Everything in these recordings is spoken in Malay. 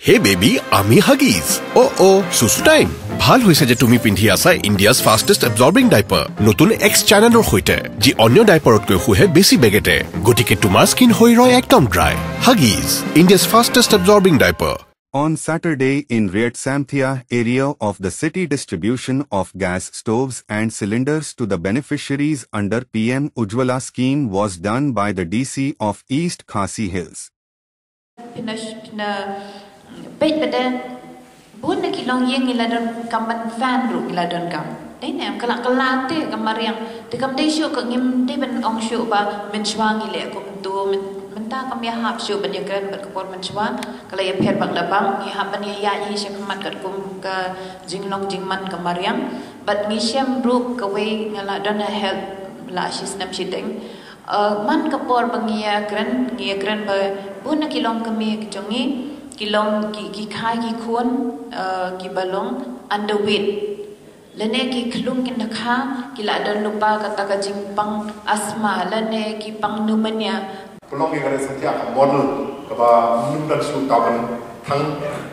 Hey baby, আমি Huggies. Oh, susu time. ভাল হৈছে যে তুমি পিন্ধি আছা India's fastest absorbing diaper. নতুন X channelৰ সৈতে, যি অন্য ডাইপাৰতকৈ খুহে বেছি বেগেতে। গতিকে তোমাৰ স্কিন হৈ ৰয় একদম dry. Huggies, India's fastest absorbing diaper. On Saturday in Reshamthiya area of the city, distribution of gas stoves and cylinders to the beneficiaries under PM Ujjwala Scheme was done by the DC of East Khasi Hills. Baik pada buat nak kilong yang iladon kaman fan ru iladon kam. Dai nem kelak kelate kamar yang dekam dai show ke ngim dai ben ong show ba mencuang ile kum tu menta kam ya hap show ben yagran ben kapor mencuang kala ya pher bak labang ya hap ben ya yi syek mat kat kum ka jinglong jingman kamar yang but mi syam ru ke we ngala don help la shi snap shitting man kapor bangia gran ba buat nak kilong kami kejongi kilong ki khai ki khun ki balong underweight lene ki klung kin nakha ki la dan lupa kata ka jingpang asma lene ki pang pneumonia pelong ki kare Reshamthiya model ka ba num dan su ta ban thang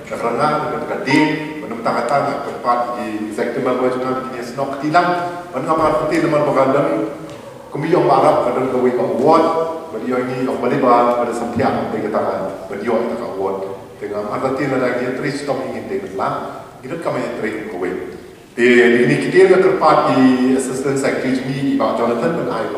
karana ka di benum ta kata na tempat di executive member ni snok tilang ban ka parti nomor bagandam kumiyong barap kadang ka we ka award beliau ini of baliba pada Reshamthiya de kata beliau ta ka award dengan arti lagi terus stop ingin dengan itu kami terus kowe. Di ini kita terpat di assistant secretary ni Pak Jonathan menai